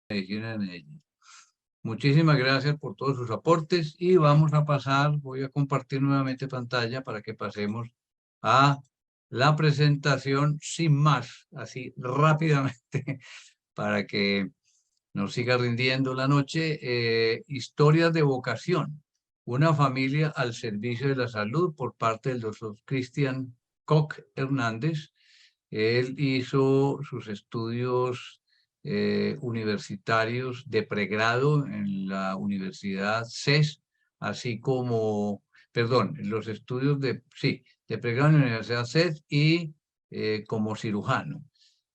Medicina de Medellín. Muchísimas gracias por todos sus aportes y vamos a pasar, voy a compartir nuevamente pantalla para que pasemos a la presentación sin más, así rápidamente, para que nos siga rindiendo la noche. Historias de vocación, una familia al servicio de la salud por parte del doctor Cristian Koch Hernández. Él hizo sus estudios universitarios de pregrado en la Universidad CES, así como, perdón, los estudios de pregrado en la Universidad CES y como cirujano.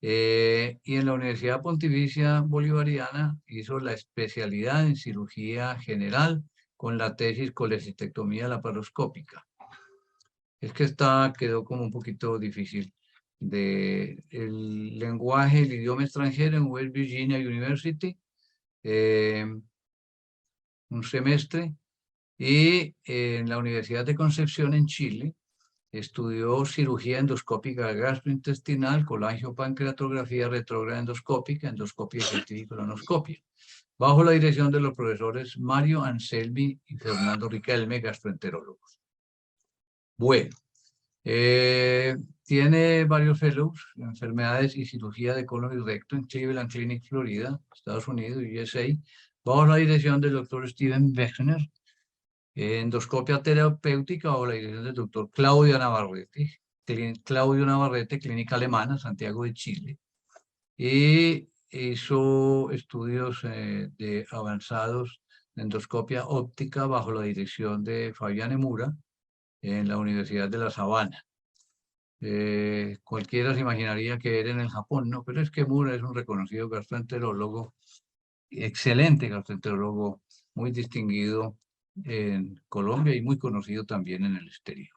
Y en la Universidad Pontificia Bolivariana hizo la especialidad en cirugía general con la tesis colecistectomía laparoscópica. Es que quedó como un poquito difícil. El lenguaje, el idioma extranjero en West Virginia University, un semestre, y en la Universidad de Concepción en Chile, estudió cirugía endoscópica gastrointestinal, colangiopancreatografía retrógrada endoscópica, endoscopia y colonoscopia, bajo la dirección de los profesores Mario Anselmi y Fernando Riquelme, gastroenterólogos. Bueno, tiene varios fellows, enfermedades y cirugía de colon y recto en Cleveland Clinic, Florida, Estados Unidos, USA, bajo la dirección del doctor Steven Wexner, endoscopia terapéutica bajo la dirección del doctor Claudio Navarrete, clínica alemana, Santiago de Chile, y hizo estudios de avanzados de endoscopia óptica bajo la dirección de Fabián Emura en la Universidad de La Sabana. Cualquiera se imaginaría que era en el Japón, ¿no? Pero es que Emura es un reconocido gastroenterólogo, excelente gastroenterólogo, muy distinguido en Colombia y muy conocido también en el exterior.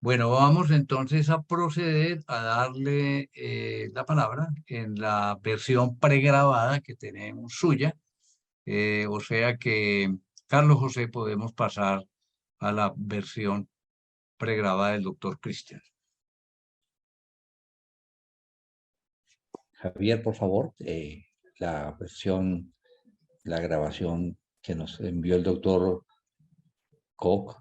Bueno, vamos entonces a proceder a darle la palabra en la versión pregrabada que tenemos suya. O sea que, Carlos José, podemos pasar a la versión pregrabada del doctor Cristian. Javier, por favor, la grabación que nos envió el doctor Koch.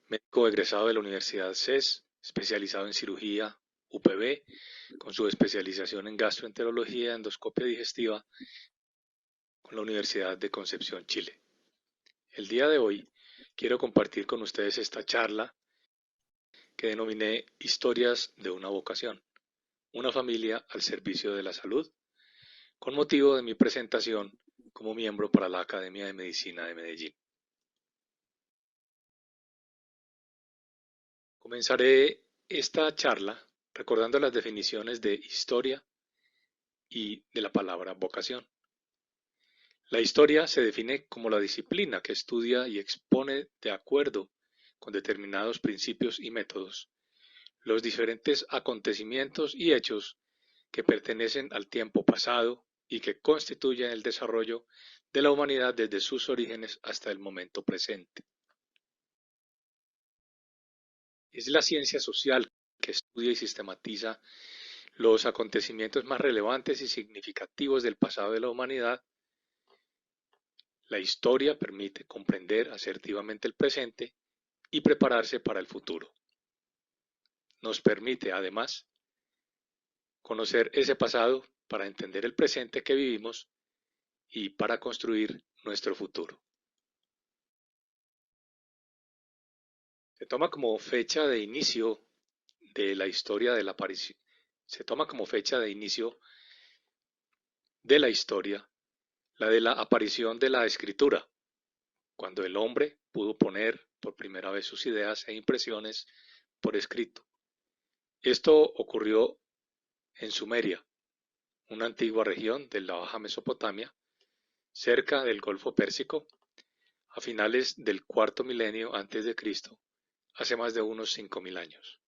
Médico egresado de la Universidad CES, especializado en cirugía UPB, con su especialización en gastroenterología y endoscopia digestiva con la Universidad de Concepción, Chile. El día de hoy quiero compartir con ustedes esta charla que denominé Historias de una vocación, una familia al servicio de la salud, con motivo de mi presentación como miembro para la Academia de Medicina de Medellín. Comenzaré esta charla recordando las definiciones de historia y de la palabra vocación. La historia se define como la disciplina que estudia y expone de acuerdo con determinados principios y métodos los diferentes acontecimientos y hechos que pertenecen al tiempo pasado y que constituyen el desarrollo de la humanidad desde sus orígenes hasta el momento presente. Es la ciencia social que estudia y sistematiza los acontecimientos más relevantes y significativos del pasado de la humanidad. La historia permite comprender asertivamente el presente y prepararse para el futuro. Nos permite, además, conocer ese pasado para entender el presente que vivimos y para construir nuestro futuro. Se toma como fecha de inicio de la historia de la aparición. Se toma como fecha de inicio de la historia la de la aparición de la escritura, cuando el hombre pudo poner por primera vez sus ideas e impresiones por escrito. Esto ocurrió en Sumeria, una antigua región de la Baja Mesopotamia, cerca del Golfo Pérsico, a finales del cuarto milenio antes de Cristo, hace más de unos 5000 años.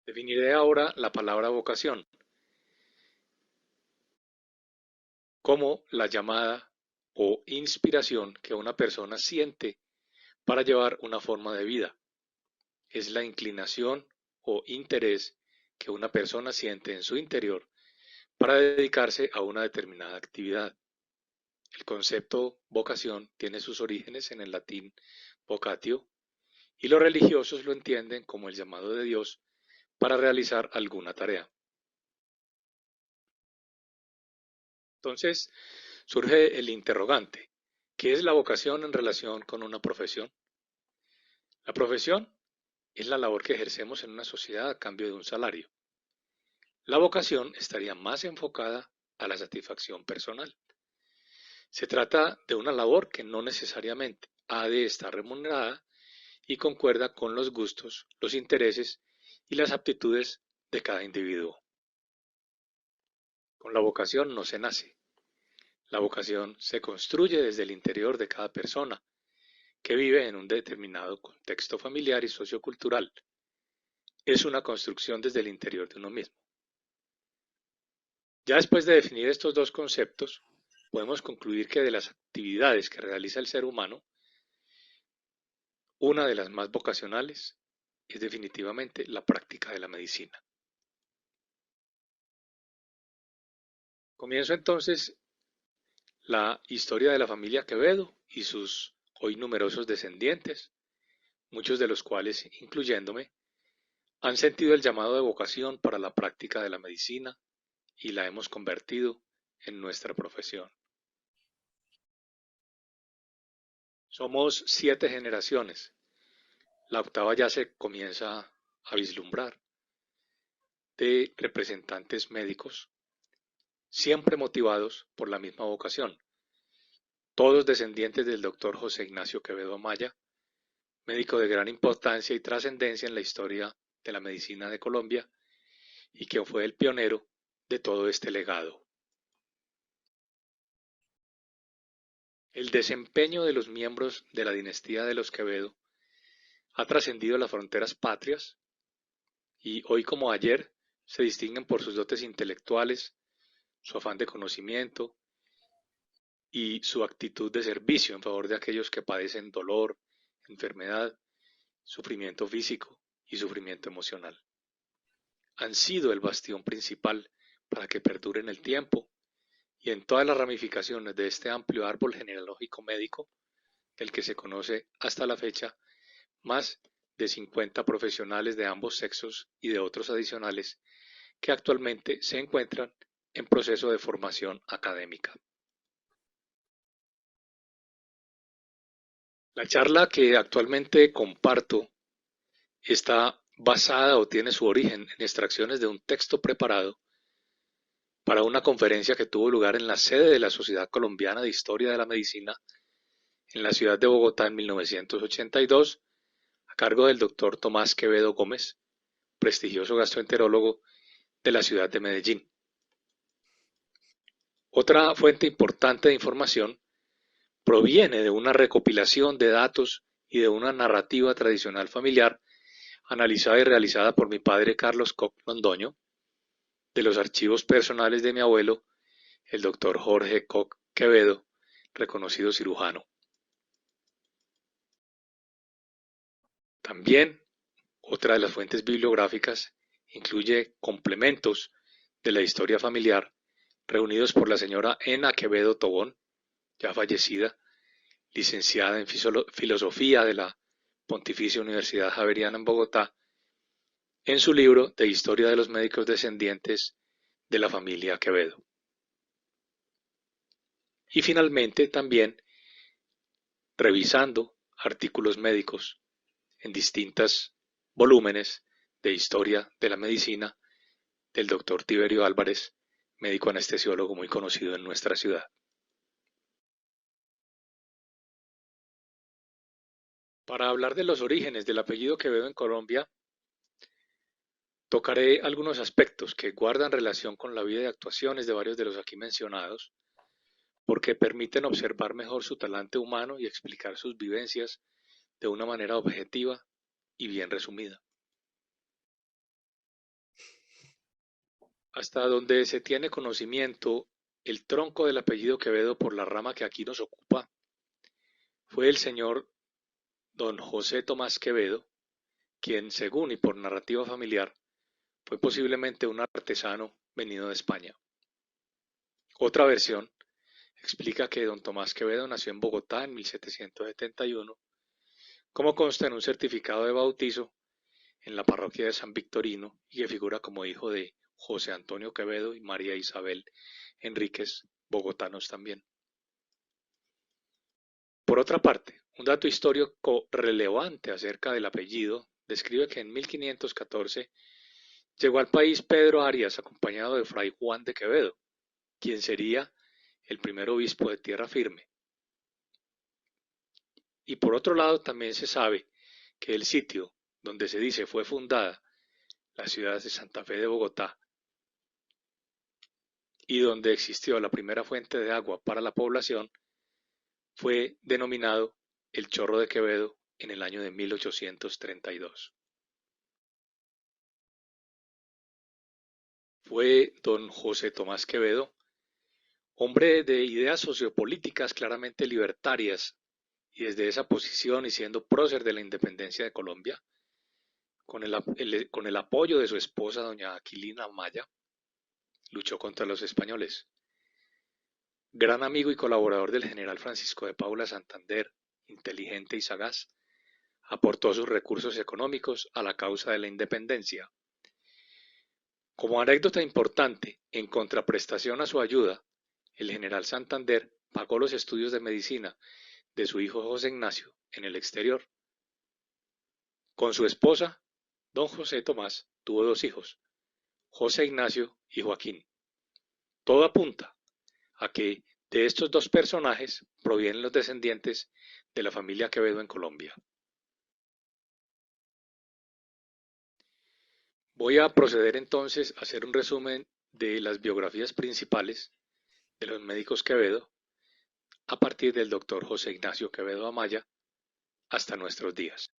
Definiré ahora la palabra vocación como la llamada o inspiración que una persona siente para llevar una forma de vida. Es la inclinación o interés que una persona siente en su interior para dedicarse a una determinada actividad. El concepto vocación tiene sus orígenes en el latín vocatio y los religiosos lo entienden como el llamado de Dios para realizar alguna tarea. Entonces surge el interrogante: ¿qué es la vocación en relación con una profesión? La profesión es la labor que ejercemos en una sociedad a cambio de un salario. La vocación estaría más enfocada a la satisfacción personal. Se trata de una labor que no necesariamente ha de estar remunerada y concuerda con los gustos, los intereses y las aptitudes de cada individuo. Con la vocación no se nace. La vocación se construye desde el interior de cada persona que vive en un determinado contexto familiar y sociocultural. Es una construcción desde el interior de uno mismo. Ya después de definir estos dos conceptos, podemos concluir que de las actividades que realiza el ser humano, una de las más vocacionales es definitivamente la práctica de la medicina. Comienzo entonces la historia de la familia Quevedo y sus hoy numerosos descendientes, muchos de los cuales, incluyéndome, han sentido el llamado de vocación para la práctica de la medicina y la hemos convertido en nuestra profesión. Somos 7 generaciones. La octava ya se comienza a vislumbrar, de representantes médicos, siempre motivados por la misma vocación, todos descendientes del doctor José Ignacio Quevedo Amaya, médico de gran importancia y trascendencia en la historia de la medicina de Colombia y que fue el pionero de todo este legado. El desempeño de los miembros de la dinastía de los Quevedo ha trascendido las fronteras patrias y hoy como ayer se distinguen por sus dotes intelectuales, su afán de conocimiento y su actitud de servicio en favor de aquellos que padecen dolor, enfermedad, sufrimiento físico y sufrimiento emocional. Han sido el bastión principal para que perdure en el tiempo y en todas las ramificaciones de este amplio árbol genealógico médico, del que se conoce hasta la fecha más de 50 profesionales de ambos sexos y de otros adicionales que actualmente se encuentran en proceso de formación académica. La charla que actualmente comparto está basada o tiene su origen en extracciones de un texto preparado para una conferencia que tuvo lugar en la sede de la Sociedad Colombiana de Historia de la Medicina en la ciudad de Bogotá en 1982, a cargo del doctor Tomás Quevedo Gómez, prestigioso gastroenterólogo de la ciudad de Medellín. Otra fuente importante de información proviene de una recopilación de datos y de una narrativa tradicional familiar analizada y realizada por mi padre Carlos Koch Londoño, de los archivos personales de mi abuelo, el doctor Jorge Koch Quevedo, reconocido cirujano. También, otra de las fuentes bibliográficas incluye complementos de la historia familiar reunidos por la señora Ena Quevedo Tobón, ya fallecida, licenciada en Filosofía de la Pontificia Universidad Javeriana en Bogotá, en su libro de Historia de los médicos descendientes de la familia Quevedo. Y finalmente también revisando artículos médicos en distintos volúmenes de historia de la medicina del doctor Tiberio Álvarez, médico anestesiólogo muy conocido en nuestra ciudad. Para hablar de los orígenes del apellido Quevedo en Colombia, tocaré algunos aspectos que guardan relación con la vida y actuaciones de varios de los aquí mencionados, porque permiten observar mejor su talante humano y explicar sus vivencias de una manera objetiva y bien resumida. Hasta donde se tiene conocimiento, el tronco del apellido Quevedo por la rama que aquí nos ocupa fue el señor don José Tomás Quevedo, quien, según y por narrativa familiar, fue posiblemente un artesano venido de España. Otra versión explica que don Tomás Quevedo nació en Bogotá en 1771, como consta en un certificado de bautizo en la parroquia de San Victorino y que figura como hijo de José Antonio Quevedo y María Isabel Enríquez, bogotanos también. Por otra parte, un dato histórico relevante acerca del apellido describe que en 1514 llegó al país Pedro Arias acompañado de Fray Juan de Quevedo, quien sería el primer obispo de Tierra Firme. Y por otro lado también se sabe que el sitio donde se dice fue fundada la ciudad de Santa Fe de Bogotá y donde existió la primera fuente de agua para la población fue denominado el Chorro de Quevedo en el año de 1832. Fue don José Tomás Quevedo, hombre de ideas sociopolíticas claramente libertarias, y desde esa posición y siendo prócer de la independencia de Colombia, con el apoyo de su esposa doña Aquilina Amaya, luchó contra los españoles. Gran amigo y colaborador del general Francisco de Paula Santander, inteligente y sagaz, aportó sus recursos económicos a la causa de la independencia. Como anécdota importante, en contraprestación a su ayuda, el general Santander pagó los estudios de medicina de su hijo José Ignacio en el exterior. Con su esposa, don José Tomás, tuvo dos hijos, José Ignacio y Joaquín. Todo apunta a que de estos dos personajes provienen los descendientes de la familia Quevedo en Colombia. Voy a proceder entonces a hacer un resumen de las biografías principales de los médicos Quevedo a partir del doctor José Ignacio Quevedo Amaya hasta nuestros días.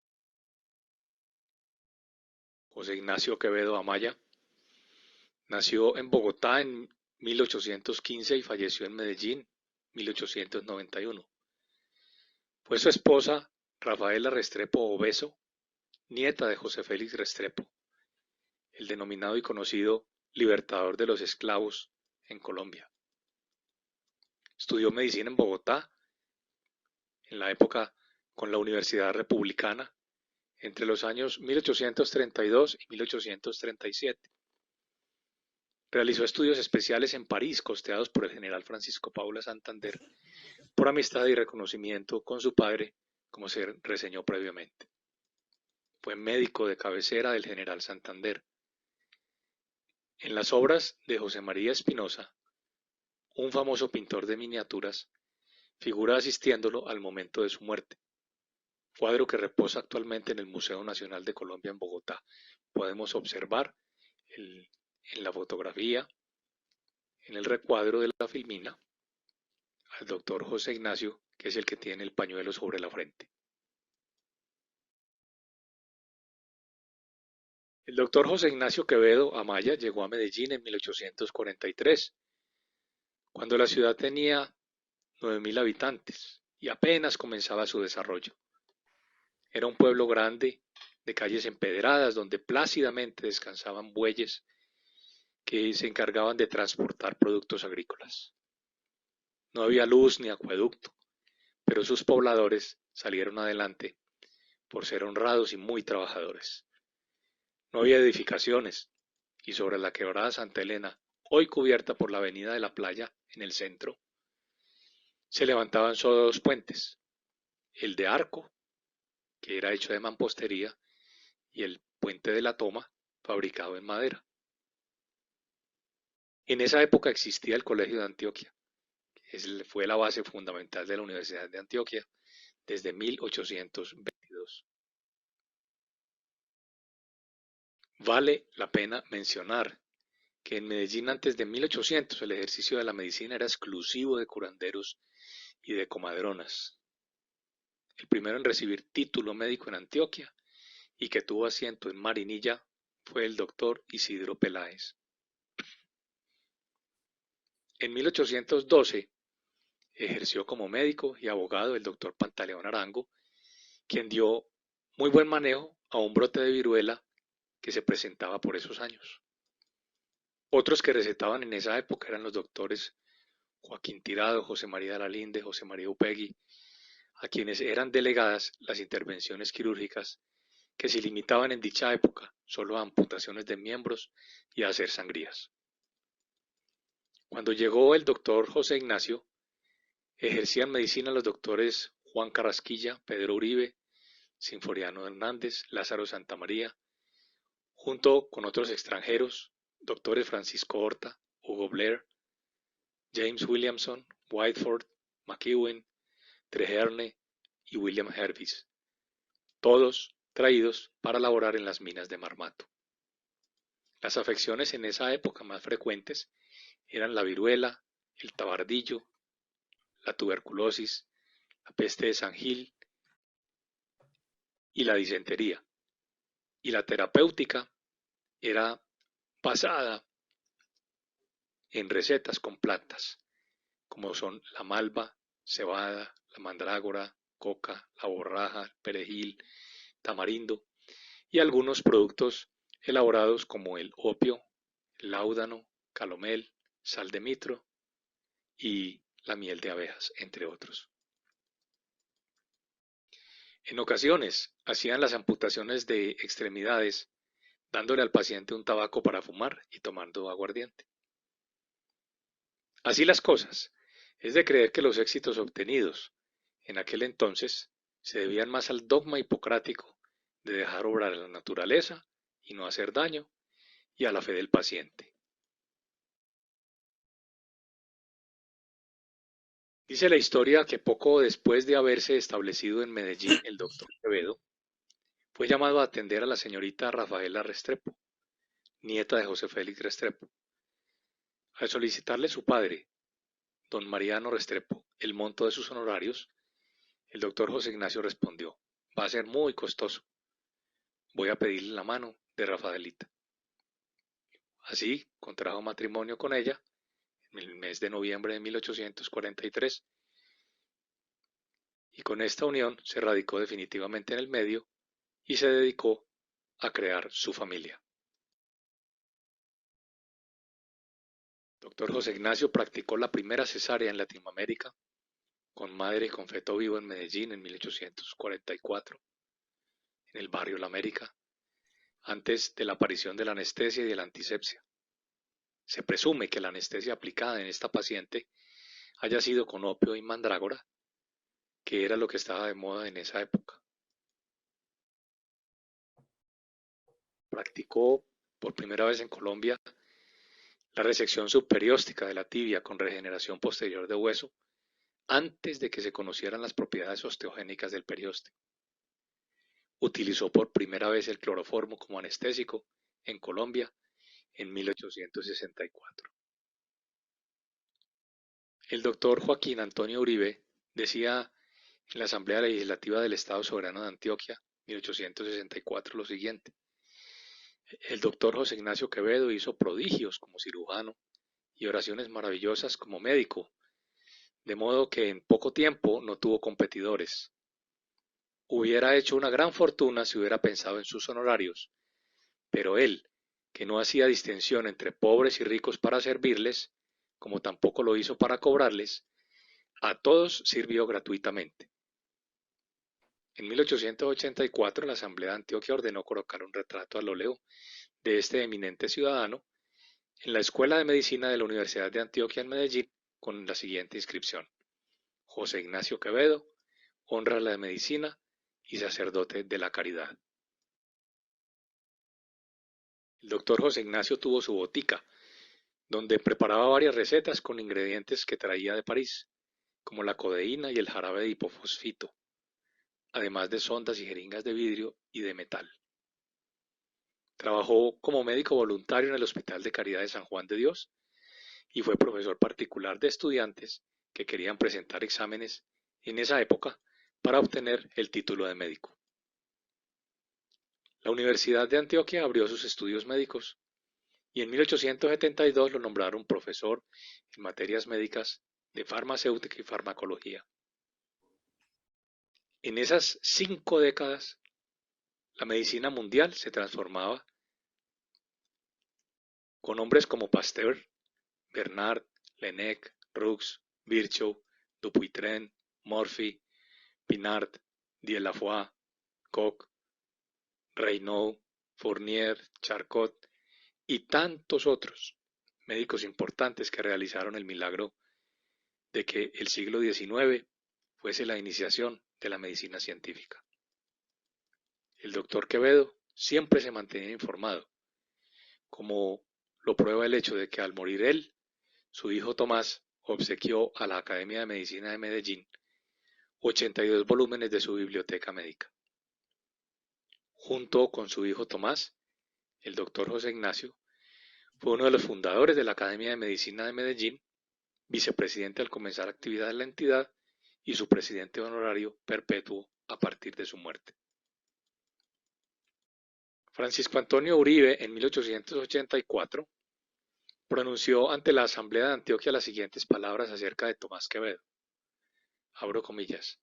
José Ignacio Quevedo Amaya nació en Bogotá en 1815 y falleció en Medellín 1891. Fue su esposa Rafaela Restrepo Obeso, nieta de José Félix Restrepo, el denominado y conocido libertador de los esclavos en Colombia. Estudió medicina en Bogotá, en la época con la Universidad Republicana, entre los años 1832 y 1837. Realizó estudios especiales en París, costeados por el general Francisco Paula Santander, por amistad y reconocimiento con su padre, como se reseñó previamente. Fue médico de cabecera del general Santander. En las obras de José María Espinosa, un famoso pintor de miniaturas, figura asistiéndolo al momento de su muerte, cuadro que reposa actualmente en el Museo Nacional de Colombia en Bogotá. Podemos observar en la fotografía, en el recuadro de la filmina, al doctor José Ignacio, que es el que tiene el pañuelo sobre la frente. El doctor José Ignacio Quevedo Amaya llegó a Medellín en 1843, cuando la ciudad tenía 9.000 habitantes y apenas comenzaba su desarrollo. Era un pueblo grande, de calles empedradas, donde plácidamente descansaban bueyes que se encargaban de transportar productos agrícolas. No había luz ni acueducto, pero sus pobladores salieron adelante por ser honrados y muy trabajadores. No había edificaciones, y sobre la quebrada Santa Elena, hoy cubierta por la avenida de la Playa en el centro, se levantaban solo dos puentes, el de Arco, que era hecho de mampostería, y el puente de la Toma, fabricado en madera. En esa época existía el Colegio de Antioquia, que fue la base fundamental de la Universidad de Antioquia desde 1822. Vale la pena mencionar que en Medellín antes de 1800 el ejercicio de la medicina era exclusivo de curanderos y de comadronas. El primero en recibir título médico en Antioquia y que tuvo asiento en Marinilla fue el doctor Isidro Peláez. En 1812 ejerció como médico y abogado el doctor Pantaleón Arango, quien dio muy buen manejo a un brote de viruela que se presentaba por esos años. Otros que recetaban en esa época eran los doctores Joaquín Tirado, José María de la Linde, José María Upegui, a quienes eran delegadas las intervenciones quirúrgicas que se limitaban en dicha época solo a amputaciones de miembros y a hacer sangrías. Cuando llegó el doctor José Ignacio, ejercían medicina los doctores Juan Carrasquilla, Pedro Uribe, Sinforiano Hernández, Lázaro Santamaría, junto con otros extranjeros, doctores Francisco Horta, Hugo Blair, James Williamson, Whiteford, McEwen, Treherne y William Hervis, todos traídos para laborar en las minas de Marmato. Las afecciones en esa época más frecuentes eran la viruela, el tabardillo, la tuberculosis, la peste de San Gil y la disentería. Y la terapéutica era basada en recetas con plantas, como son la malva, cebada, la mandrágora, coca, la borraja, el perejil, tamarindo y algunos productos elaborados como el opio, el láudano, calomel, sal de mitro y la miel de abejas, entre otros. En ocasiones hacían las amputaciones de extremidades dándole al paciente un tabaco para fumar y tomando aguardiente. Así las cosas, es de creer que los éxitos obtenidos en aquel entonces se debían más al dogma hipocrático de dejar obrar a la naturaleza y no hacer daño, y a la fe del paciente. Dice la historia que poco después de haberse establecido en Medellín, el doctor Quevedo fue llamado a atender a la señorita Rafaela Restrepo, nieta de José Félix Restrepo. Al solicitarle su padre, don Mariano Restrepo, el monto de sus honorarios, el doctor José Ignacio respondió: va a ser muy costoso, voy a pedirle la mano de Rafaelita. Así contrajo matrimonio con ella en el mes de noviembre de 1843 y con esta unión se radicó definitivamente en el medio y se dedicó a crear su familia. Doctor José Ignacio practicó la primera cesárea en Latinoamérica con madre con feto vivo en Medellín en 1844, en el barrio La América, antes de la aparición de la anestesia y de la antisepsia. Se presume que la anestesia aplicada en esta paciente haya sido con opio y mandrágora, que era lo que estaba de moda en esa época. Practicó por primera vez en Colombia la resección subperióstica de la tibia con regeneración posterior de hueso antes de que se conocieran las propiedades osteogénicas del periósteo. Utilizó por primera vez el cloroformo como anestésico en Colombia en 1864. El doctor Joaquín Antonio Uribe decía en la Asamblea Legislativa del Estado Soberano de Antioquia, 1864, lo siguiente: el doctor José Ignacio Quevedo hizo prodigios como cirujano y oraciones maravillosas como médico, de modo que en poco tiempo no tuvo competidores. Hubiera hecho una gran fortuna si hubiera pensado en sus honorarios, pero él, que no hacía distinción entre pobres y ricos para servirles, como tampoco lo hizo para cobrarles, a todos sirvió gratuitamente. En 1884 la Asamblea de Antioquia ordenó colocar un retrato al óleo de este eminente ciudadano en la Escuela de Medicina de la Universidad de Antioquia en Medellín con la siguiente inscripción: José Ignacio Quevedo, honra la medicina y sacerdote de la caridad. El doctor José Ignacio tuvo su botica, donde preparaba varias recetas con ingredientes que traía de París, como la codeína y el jarabe de hipofosfito, además de sondas y jeringas de vidrio y de metal. Trabajó como médico voluntario en el Hospital de Caridad de San Juan de Dios y fue profesor particular de estudiantes que querían presentar exámenes en esa época para obtener el título de médico. La Universidad de Antioquia abrió sus estudios médicos y en 1872 lo nombraron profesor en materias médicas de farmacéutica y farmacología. En esas 5 décadas, la medicina mundial se transformaba con hombres como Pasteur, Bernard, Laennec, Roux, Virchow, Dupuytren, Morphy, Pinard, Dieulafoy, Koch, Raynaud, Fournier, Charcot y tantos otros médicos importantes que realizaron el milagro de que el siglo XIX fuese la iniciación de la medicina científica. El doctor Quevedo siempre se mantenía informado, como lo prueba el hecho de que al morir él, su hijo Tomás obsequió a la Academia de Medicina de Medellín 82 volúmenes de su biblioteca médica. Junto con su hijo Tomás, el doctor José Ignacio fue uno de los fundadores de la Academia de Medicina de Medellín, vicepresidente al comenzar actividad en la entidad y su presidente honorario perpetuo a partir de su muerte. Francisco Antonio Uribe, en 1884, pronunció ante la Asamblea de Antioquia las siguientes palabras acerca de Tomás Quevedo. Abro comillas.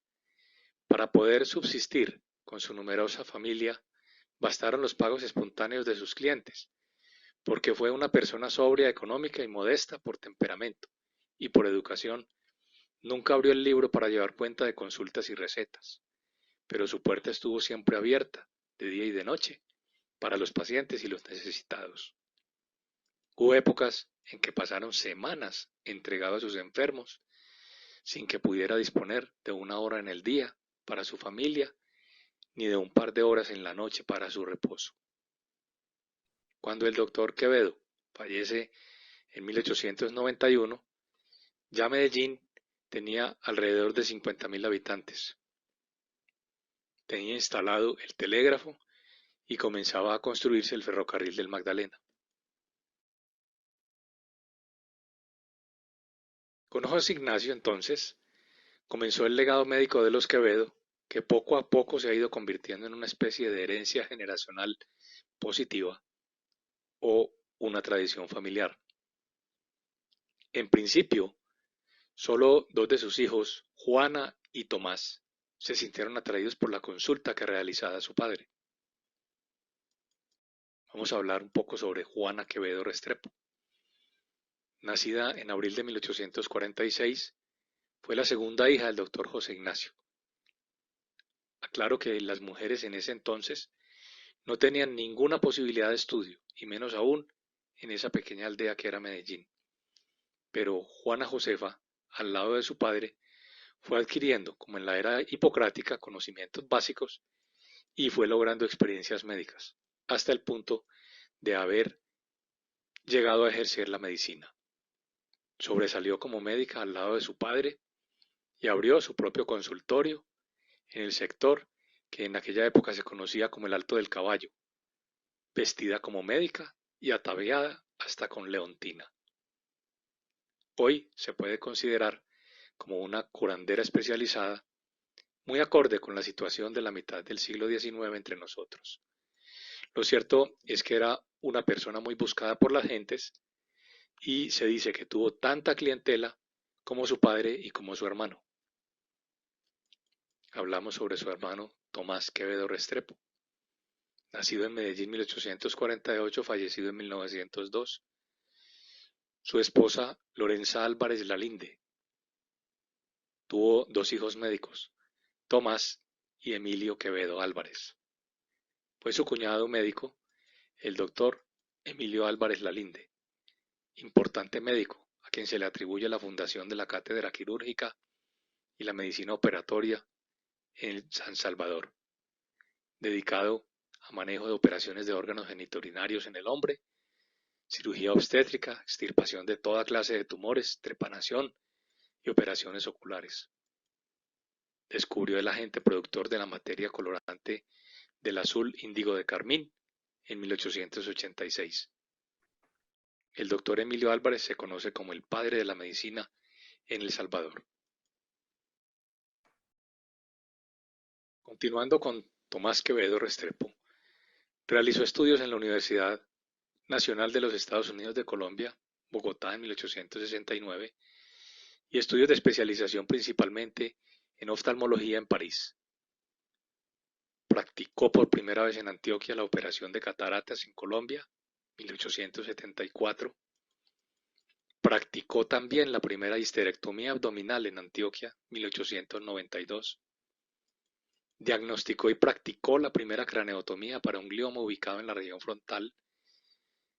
Para poder subsistir con su numerosa familia, bastaron los pagos espontáneos de sus clientes, porque fue una persona sobria, económica y modesta por temperamento y por educación. Nunca abrió el libro para llevar cuenta de consultas y recetas, pero su puerta estuvo siempre abierta, de día y de noche, para los pacientes y los necesitados. Hubo épocas en que pasaron semanas entregado a sus enfermos, sin que pudiera disponer de una hora en el día para su familia, ni de un par de horas en la noche para su reposo. Cuando el doctor Quevedo fallece en 1891, ya Medellín tenía alrededor de 50.000 habitantes. Tenía instalado el telégrafo y comenzaba a construirse el ferrocarril del Magdalena. Con José Ignacio, entonces, comenzó el legado médico de los Quevedo, que poco a poco se ha ido convirtiendo en una especie de herencia generacional positiva o una tradición familiar. En principio, solo 2 de sus hijos, Juana y Tomás, se sintieron atraídos por la consulta que realizaba su padre. Vamos a hablar un poco sobre Juana Quevedo Restrepo. Nacida en abril de 1846, fue la segunda hija del doctor José Ignacio. Aclaro que las mujeres en ese entonces no tenían ninguna posibilidad de estudio, y menos aún en esa pequeña aldea que era Medellín. Pero Juana Josefa, al lado de su padre, fue adquiriendo, como en la era hipocrática, conocimientos básicos y fue logrando experiencias médicas, hasta el punto de haber llegado a ejercer la medicina. Sobresalió como médica al lado de su padre y abrió su propio consultorio en el sector que en aquella época se conocía como el Alto del Caballo, vestida como médica y ataviada hasta con leontina. Hoy se puede considerar como una curandera especializada, muy acorde con la situación de la mitad del siglo XIX entre nosotros. Lo cierto es que era una persona muy buscada por las gentes y se dice que tuvo tanta clientela como su padre y como su hermano. Hablamos sobre su hermano Tomás Quevedo Restrepo, nacido en Medellín en 1848, fallecido en 1902. Su esposa Lorenza Álvarez Lalinde. Tuvo 2 hijos médicos, Tomás y Emilio Quevedo Álvarez. Fue su cuñado médico, el doctor Emilio Álvarez Lalinde, importante médico a quien se le atribuye la fundación de la Cátedra Quirúrgica y la Medicina Operatoria en San Salvador, dedicado a manejo de operaciones de órganos genitourinarios en el hombre, cirugía obstétrica, extirpación de toda clase de tumores, trepanación y operaciones oculares. Descubrió el agente productor de la materia colorante del azul índigo de carmín en 1886. El doctor Emilio Álvarez se conoce como el padre de la medicina en El Salvador. Continuando con Tomás Quevedo Restrepo, realizó estudios en la Universidad Nacional de los Estados Unidos de Colombia, Bogotá en 1869, y estudios de especialización principalmente en oftalmología en París. Practicó por primera vez en Antioquia la operación de cataratas en Colombia, 1874. Practicó también la primera histerectomía abdominal en Antioquia, 1892. Diagnosticó y practicó la primera craneotomía para un glioma ubicado en la región frontal,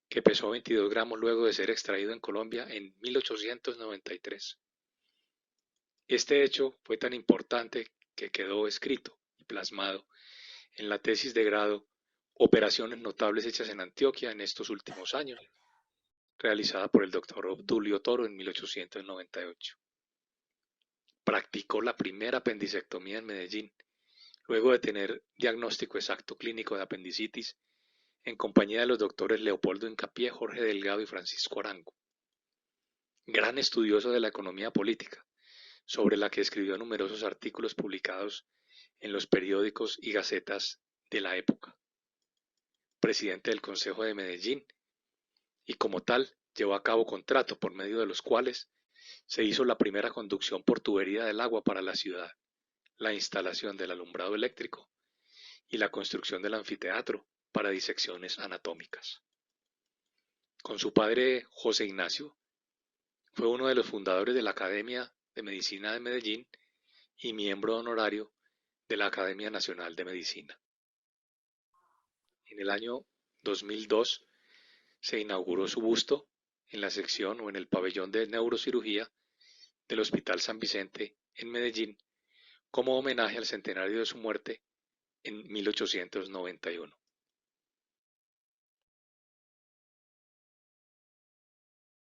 que pesó 22 gramos luego de ser extraído en Colombia en 1893. Este hecho fue tan importante que quedó escrito y plasmado en la tesis de grado Operaciones notables hechas en Antioquia en estos últimos años, realizada por el doctor Obdulio Toro en 1898. Practicó la primera apendicectomía en Medellín, luego de tener diagnóstico exacto clínico de apendicitis, en compañía de los doctores Leopoldo Incapié, Jorge Delgado y Francisco Arango. Gran estudioso de la economía política, sobre la que escribió numerosos artículos publicados en los periódicos y gacetas de la época. Presidente del Consejo de Medellín, y como tal llevó a cabo contratos por medio de los cuales se hizo la primera conducción por tubería del agua para la ciudad, la instalación del alumbrado eléctrico y la construcción del anfiteatro para disecciones anatómicas. Con su padre José Ignacio, fue uno de los fundadores de la Academia de Medicina de Medellín y miembro honorario de la Academia Nacional de Medicina. En el año 2002 se inauguró su busto en la sección o en el pabellón de neurocirugía del Hospital San Vicente en Medellín como homenaje al centenario de su muerte en 1891.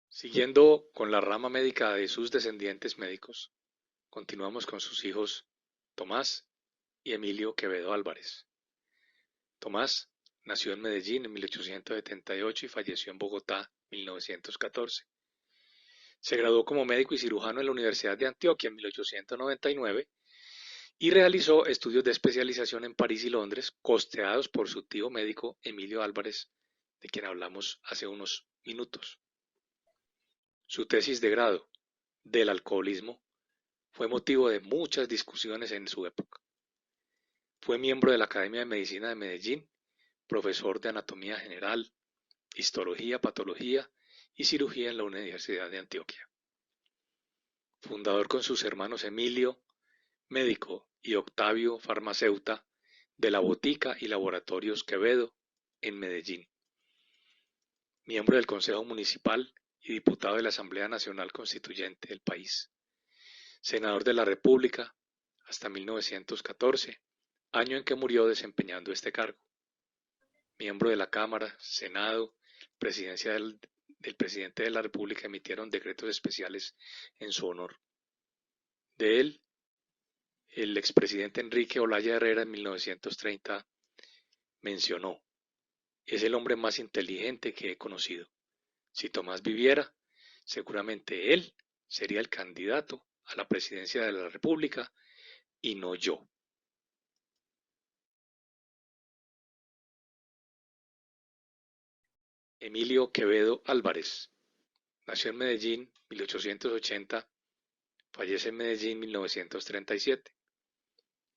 Siguiendo con la rama médica de sus descendientes médicos, continuamos con sus hijos Tomás y Emilio Quevedo Álvarez. Tomás nació en Medellín en 1878 y falleció en Bogotá en 1914. Se graduó como médico y cirujano en la Universidad de Antioquia en 1899 y realizó estudios de especialización en París y Londres, costeados por su tío médico Emilio Álvarez, de quien hablamos hace unos minutos. Su tesis de grado, del alcoholismo, fue motivo de muchas discusiones en su época. Fue miembro de la Academia de Medicina de Medellín, profesor de anatomía general, histología, patología y cirugía en la Universidad de Antioquia. Fundador con sus hermanos Emilio, médico, y Octavio, farmacéuta, de la Botica y Laboratorios Quevedo en Medellín. Miembro del Consejo Municipal y diputado de la Asamblea Nacional Constituyente del país. Senador de la República hasta 1914, año en que murió desempeñando este cargo. Miembro de la Cámara, Senado, Presidencia del Presidente de la República emitieron decretos especiales en su honor. De él, el expresidente Enrique Olaya Herrera en 1930 mencionó: "Es el hombre más inteligente que he conocido. Si Tomás viviera, seguramente él sería el candidato a la presidencia de la República y no yo". Emilio Quevedo Álvarez nació en Medellín 1880, fallece en Medellín 1937.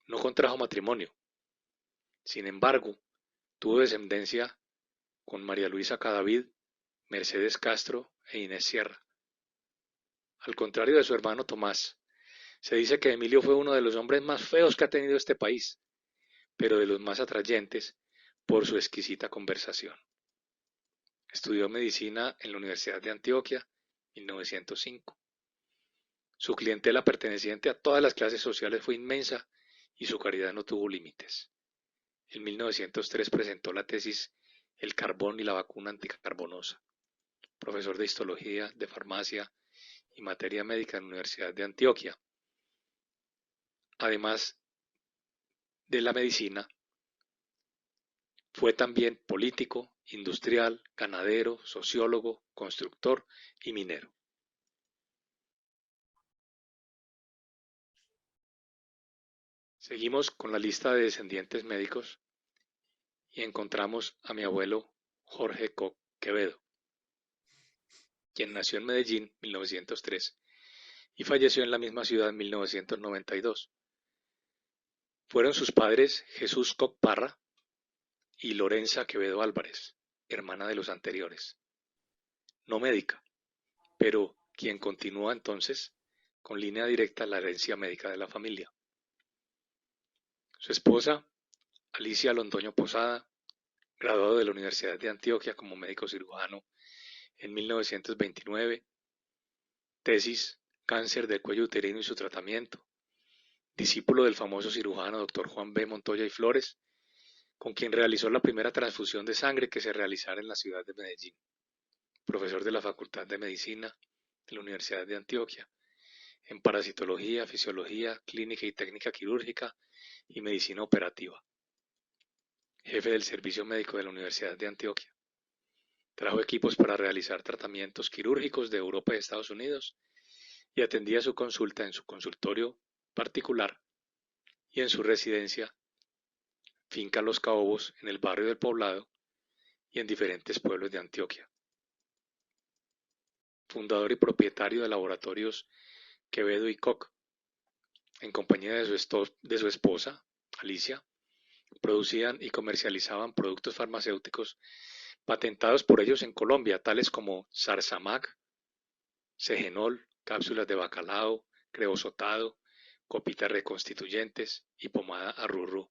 No contrajo matrimonio. Sin embargo, tuvo descendencia con María Luisa Cadavid, Mercedes Castro e Inés Sierra. Al contrario de su hermano Tomás, se dice que Emilio fue uno de los hombres más feos que ha tenido este país, pero de los más atrayentes por su exquisita conversación. Estudió medicina en la Universidad de Antioquia, 1905. Su clientela perteneciente a todas las clases sociales fue inmensa y su caridad no tuvo límites. En 1903 presentó la tesis El carbón y la vacuna anticarbonosa. Profesor de histología, de farmacia y materia médica en la Universidad de Antioquia. Además de la medicina, fue también político, industrial, ganadero, sociólogo, constructor y minero. Seguimos con la lista de descendientes médicos y encontramos a mi abuelo Jorge Quevedo, quien nació en Medellín 1903 y falleció en la misma ciudad en 1992. Fueron sus padres Jesús Koch Parra y Lorenza Quevedo Álvarez, hermana de los anteriores, no médica, pero quien continúa entonces con línea directa la herencia médica de la familia. Su esposa, Alicia Londoño Posada, graduado de la Universidad de Antioquia como médico cirujano en 1929, tesis Cáncer del cuello uterino y su tratamiento, discípulo del famoso cirujano Dr. Juan B. Montoya y Flores, con quien realizó la primera transfusión de sangre que se realizara en la ciudad de Medellín, profesor de la Facultad de Medicina de la Universidad de Antioquia, en parasitología, fisiología, clínica y técnica quirúrgica y medicina operativa, jefe del servicio médico de la Universidad de Antioquia. Trajo equipos para realizar tratamientos quirúrgicos de Europa y Estados Unidos y atendía su consulta en su consultorio particular y en su residencia, Finca Los Caobos, en el barrio del Poblado y en diferentes pueblos de Antioquia. Fundador y propietario de laboratorios Quevedo y Koch, en compañía de su esposa, Alicia, producían y comercializaban productos farmacéuticos patentados por ellos en Colombia, tales como Zarzamac, Cegenol, cápsulas de bacalao, creosotado, copitas reconstituyentes y pomada Arrurú.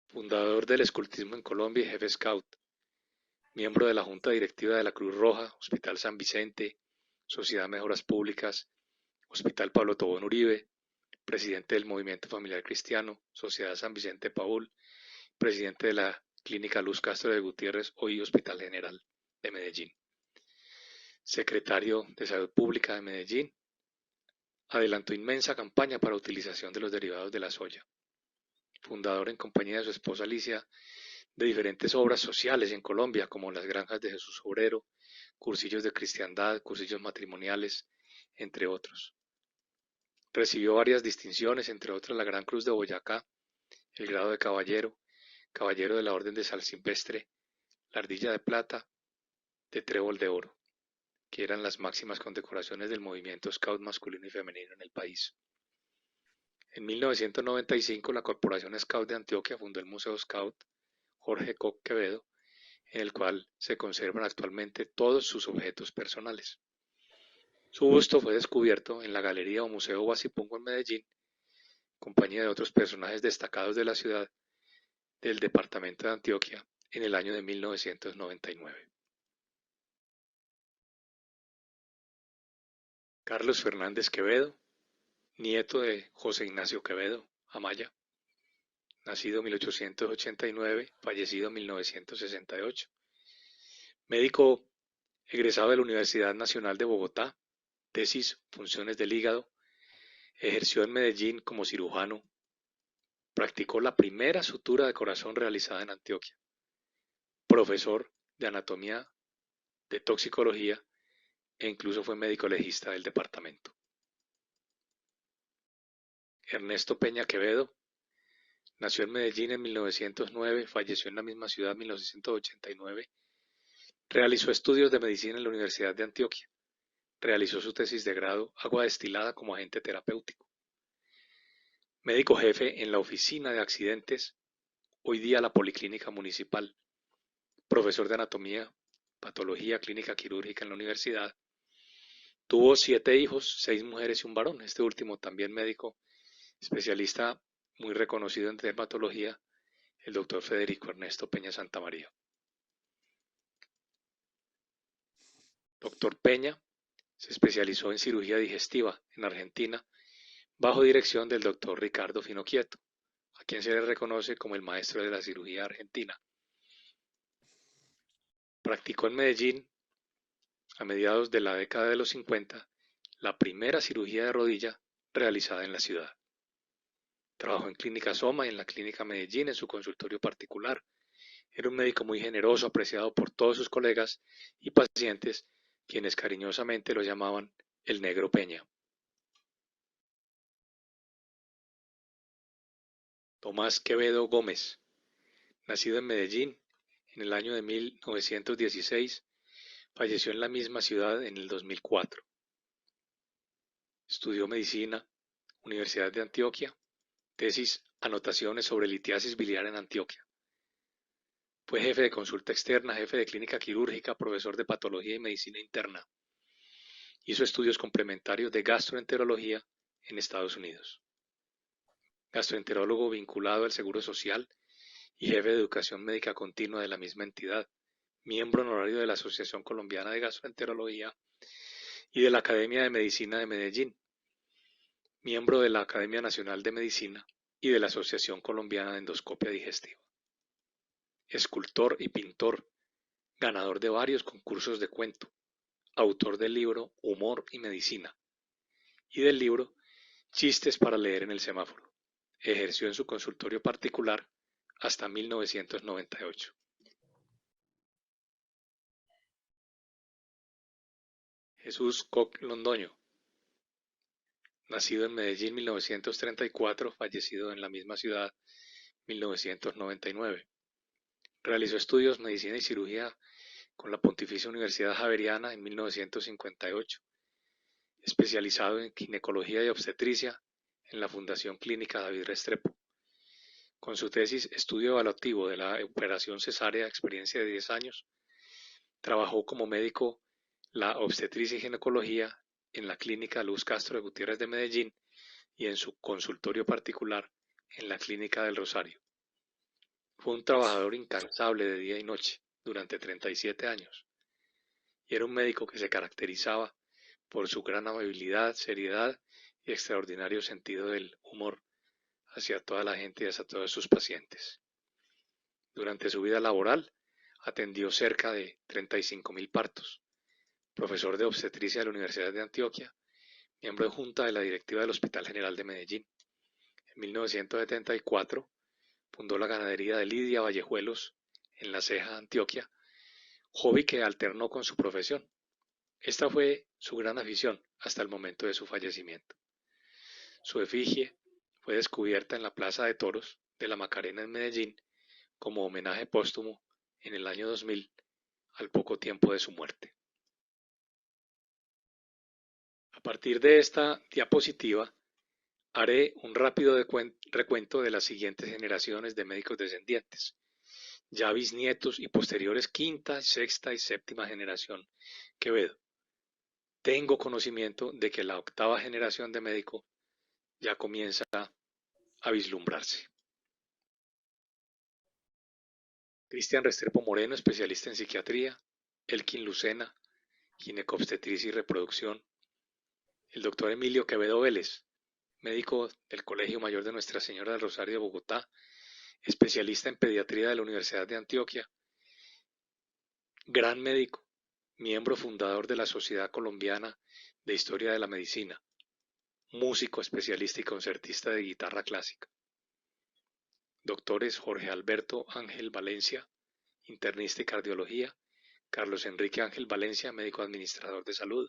Fundador del escultismo en Colombia y jefe scout, miembro de la Junta Directiva de la Cruz Roja, Hospital San Vicente, Sociedad Mejoras Públicas, Hospital Pablo Tobón Uribe, presidente del Movimiento Familiar Cristiano, Sociedad San Vicente Paul, presidente de la Clínica Luz Castro de Gutiérrez, hoy Hospital General de Medellín. Secretario de Salud Pública de Medellín, adelantó inmensa campaña para utilización de los derivados de la soya. Fundador en compañía de su esposa Alicia de diferentes obras sociales en Colombia, como las Granjas de Jesús Obrero, cursillos de cristiandad, cursillos matrimoniales, entre otros. Recibió varias distinciones, entre otras la Gran Cruz de Boyacá, el grado de caballero, caballero de la Orden de San Silvestre, la Ardilla de Plata, de Trébol de Oro, que eran las máximas condecoraciones del movimiento scout masculino y femenino en el país. En 1995, la Corporación Scout de Antioquia fundó el Museo Scout Jorge Koch Quevedo, en el cual se conservan actualmente todos sus objetos personales. Su busto fue descubierto en la Galería o Museo Guasipungo en Medellín, en compañía de otros personajes destacados de la ciudad del departamento de Antioquia en el año de 1999. Carlos Fernández Quevedo, nieto de José Ignacio Quevedo Amaya, nacido en 1889, fallecido en 1968. Médico egresado de la Universidad Nacional de Bogotá, tesis Funciones del hígado, ejerció en Medellín como cirujano, practicó la primera sutura de corazón realizada en Antioquia, profesor de anatomía, de toxicología e incluso fue médico legista del departamento. Ernesto Peña Quevedo nació en Medellín en 1909, falleció en la misma ciudad en 1989, realizó estudios de medicina en la Universidad de Antioquia, realizó su tesis de grado agua destilada como agente terapéutico. Médico jefe en la Oficina de Accidentes, hoy día la Policlínica Municipal, profesor de anatomía, patología clínica quirúrgica en la universidad. Tuvo 7 hijos, 6 mujeres y un varón, este último también médico, especialista muy reconocido en dermatología, el doctor Federico Ernesto Peña Santamaría. Doctor Peña se especializó en cirugía digestiva en Argentina, bajo dirección del doctor Ricardo Finocchieto, a quien se le reconoce como el maestro de la cirugía argentina. Practicó en Medellín, a mediados de la década de los 50, la primera cirugía de rodilla realizada en la ciudad. Trabajó en Clínica Soma y en la Clínica Medellín en su consultorio particular. Era un médico muy generoso, apreciado por todos sus colegas y pacientes, quienes cariñosamente lo llamaban el Negro Peña. Tomás Quevedo Gómez Nacido en Medellín en el año de 1916, falleció en la misma ciudad en el 2004. Estudió medicina, Universidad de Antioquia, tesis Anotaciones sobre litiasis biliar en Antioquia. Fue jefe de consulta externa, jefe de clínica quirúrgica, profesor de patología y medicina interna. Hizo estudios complementarios de gastroenterología en Estados Unidos. Gastroenterólogo vinculado al Seguro Social y jefe de educación médica continua de la misma entidad, miembro honorario de la Asociación Colombiana de Gastroenterología y de la Academia de Medicina de Medellín, miembro de la Academia Nacional de Medicina y de la Asociación Colombiana de Endoscopia Digestiva. Escultor y pintor, ganador de varios concursos de cuento, autor del libro Humor y Medicina y del libro Chistes para leer en el semáforo. Ejerció en su consultorio particular hasta 1998. Jesús Koch Londoño, nacido en Medellín 1934, fallecido en la misma ciudad 1999. Realizó estudios medicina y cirugía con la Pontificia Universidad Javeriana en 1958, especializado en ginecología y obstetricia en la Fundación Clínica David Restrepo. Con su tesis Estudio evaluativo de la operación cesárea, experiencia de 10 años, trabajó como médico la obstetricia y ginecología en la Clínica Luz Castro de Gutiérrez de Medellín y en su consultorio particular en la Clínica del Rosario. Fue un trabajador incansable de día y noche durante 37 años y era un médico que se caracterizaba por su gran amabilidad, seriedad y extraordinario sentido del humor hacia toda la gente y hacia todos sus pacientes. Durante su vida laboral atendió cerca de 35.000 partos, profesor de obstetricia de la Universidad de Antioquia, miembro de junta de la directiva del Hospital General de Medellín. En 1974 fundó la ganadería de Lidia Vallejuelos en La Ceja, Antioquia, hobby que alternó con su profesión. Esta fue su gran afición hasta el momento de su fallecimiento. Su efigie fue descubierta en la Plaza de Toros de la Macarena en Medellín como homenaje póstumo en el año 2000, al poco tiempo de su muerte. A partir de esta diapositiva, haré un rápido recuento de las siguientes generaciones de médicos descendientes, ya bisnietos y posteriores quinta, sexta y séptima generación Quevedo. Tengo conocimiento de que la octava generación de médico ya comienza a vislumbrarse. Cristian Restrepo Moreno, especialista en psiquiatría. Elkin Lucena, ginecobstetricia y reproducción. El doctor Emilio Quevedo Vélez, médico del Colegio Mayor de Nuestra Señora del Rosario de Bogotá, especialista en pediatría de la Universidad de Antioquia. Gran médico, miembro fundador de la Sociedad Colombiana de Historia de la Medicina, músico especialista y concertista de guitarra clásica. Doctores Jorge Alberto Ángel Valencia, internista y cardiología. Carlos Enrique Ángel Valencia, médico administrador de salud.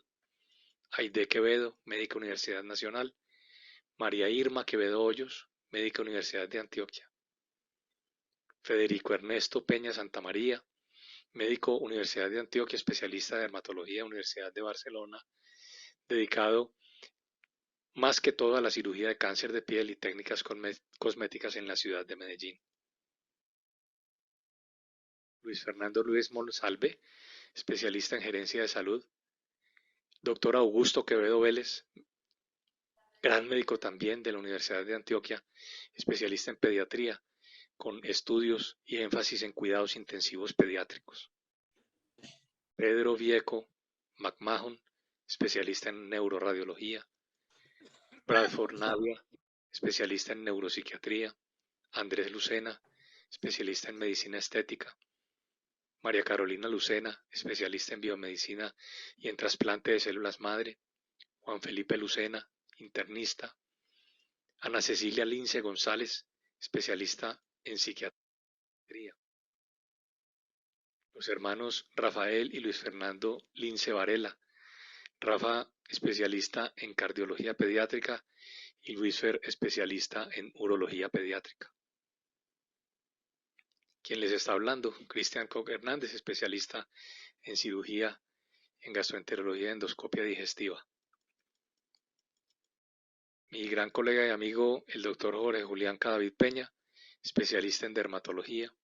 Aide Quevedo, médica Universidad Nacional. María Irma Quevedo Hoyos, médica Universidad de Antioquia. Federico Ernesto Peña Santamaría, médico Universidad de Antioquia, especialista de dermatología, Universidad de Barcelona, dedicado más que todo a la cirugía de cáncer de piel y técnicas cosméticas en la ciudad de Medellín. Luis Fernando Luis Monsalve, especialista en gerencia de salud. Doctor Augusto Quevedo Vélez, gran médico también de la Universidad de Antioquia, especialista en pediatría, con estudios y énfasis en cuidados intensivos pediátricos. Pedro Vieco McMahon, especialista en neuroradiología. Bradford Navia, especialista en neuropsiquiatría. Andrés Lucena, especialista en medicina estética. María Carolina Lucena, especialista en biomedicina y en trasplante de células madre. Juan Felipe Lucena, internista. Ana Cecilia Lince González, especialista en psiquiatría. Los hermanos Rafael y Luis Fernando Lince Varela. Rafa, especialista en cardiología pediátrica, y Luis Fer, especialista en urología pediátrica. Quien les está hablando, Cristian Koch Hernández, especialista en cirugía, en gastroenterología y endoscopia digestiva. Mi gran colega y amigo, el doctor Jorge Julián Cadavid Peña, especialista en dermatología.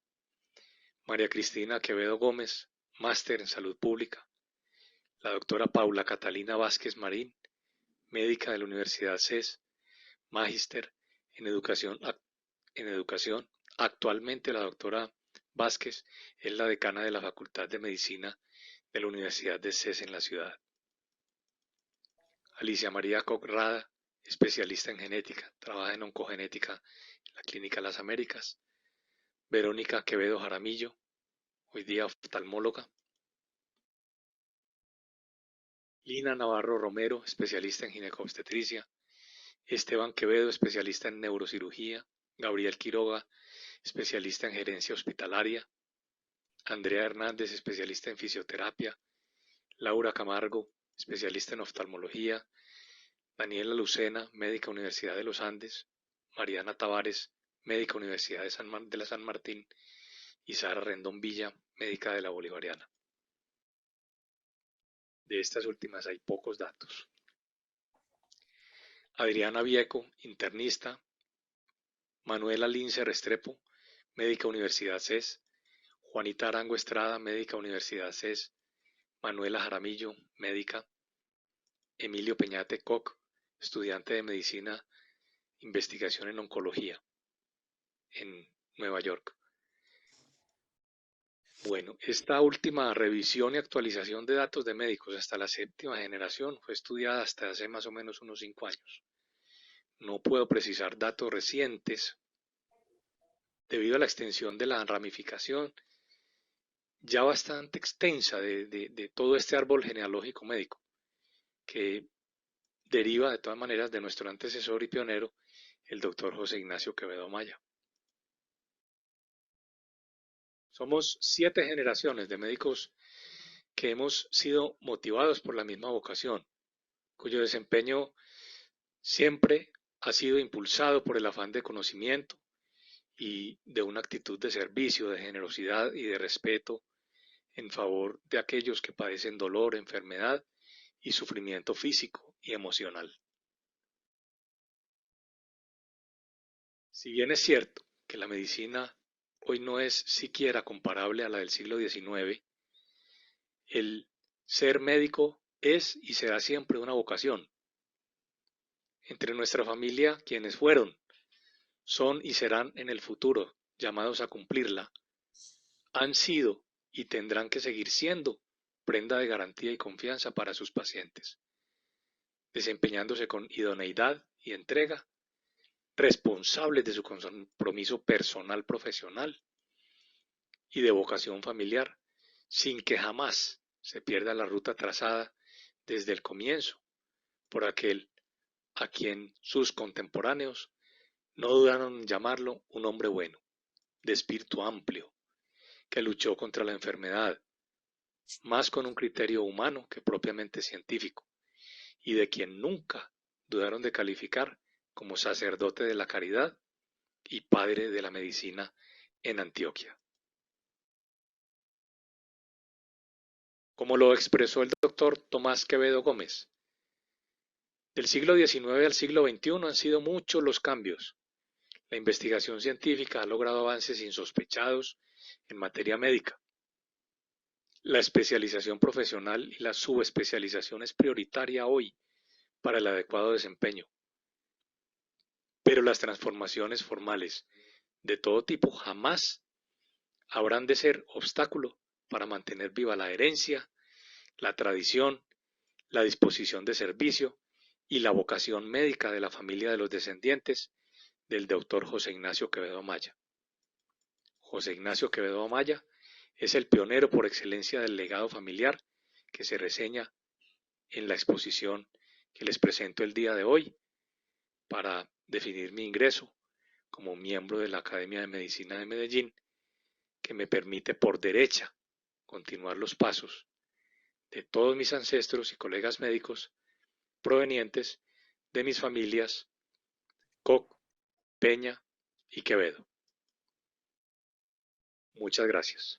María Cristina Quevedo Gómez, máster en salud pública. La doctora Paula Catalina Vázquez Marín, médica de la Universidad CES, magíster en educación. Actualmente la doctora Vázquez es la decana de la Facultad de Medicina de la Universidad de CES en la ciudad. Alicia María Koch Rada, especialista en genética, trabaja en oncogenética en la Clínica Las Américas. Verónica Quevedo Jaramillo, hoy día oftalmóloga. Lina Navarro Romero, especialista en ginecobstetricia. Esteban Quevedo, especialista en neurocirugía. Gabriel Quiroga, especialista en gerencia hospitalaria. Andrea Hernández, especialista en fisioterapia. Laura Camargo, especialista en oftalmología. Daniela Lucena, médica Universidad de los Andes. Mariana Tavares, médica Universidad de la San Martín. Y Sara Rendón Villa, médica de la Bolivariana. De estas últimas hay pocos datos. Adriana Vieco, internista. Manuela Lince Restrepo, médica Universidad CES. Juanita Arango Estrada, médica Universidad CES. Manuela Jaramillo, médica. Emilio Peñate Koch, estudiante de medicina, investigación en oncología, en Nueva York. Bueno, esta última revisión y actualización de datos de médicos hasta la 7ª generación fue estudiada hasta hace más o menos unos 5 años. No puedo precisar datos recientes debido a la extensión de la ramificación ya bastante extensa de todo este árbol genealógico médico, que deriva de todas maneras de nuestro antecesor y pionero, el doctor José Ignacio Quevedo Amaya. Somos 7 generaciones de médicos que hemos sido motivados por la misma vocación, cuyo desempeño siempre ha sido impulsado por el afán de conocimiento y de una actitud de servicio, de generosidad y de respeto en favor de aquellos que padecen dolor, enfermedad y sufrimiento físico y emocional. Si bien es cierto que la medicina hoy no es siquiera comparable a la del siglo XIX, el ser médico es y será siempre una vocación. Entre nuestra familia, quienes fueron, son y serán en el futuro llamados a cumplirla, han sido y tendrán que seguir siendo prenda de garantía y confianza para sus pacientes, desempeñándose con idoneidad y entrega, responsables de su compromiso personal profesional y de vocación familiar, sin que jamás se pierda la ruta trazada desde el comienzo por aquel a quien sus contemporáneos no dudaron en llamarlo un hombre bueno, de espíritu amplio, que luchó contra la enfermedad, más con un criterio humano que propiamente científico, y de quien nunca dudaron de calificar como sacerdote de la caridad y padre de la medicina en Antioquia. Como lo expresó el doctor Tomás Quevedo Gómez, del siglo XIX al siglo XXI han sido muchos los cambios. La investigación científica ha logrado avances insospechados en materia médica. La especialización profesional y la subespecialización es prioritaria hoy para el adecuado desempeño. Pero las transformaciones formales de todo tipo jamás habrán de ser obstáculo para mantener viva la herencia, la tradición, la disposición de servicio y la vocación médica de la familia de los descendientes del doctor José Ignacio Quevedo Amaya. José Ignacio Quevedo Amaya es el pionero por excelencia del legado familiar que se reseña en la exposición que les presento el día de hoy para definir mi ingreso como miembro de la Academia de Medicina de Medellín, que me permite por derecha continuar los pasos de todos mis ancestros y colegas médicos provenientes de mis familias Koch, Peña y Quevedo. Muchas gracias.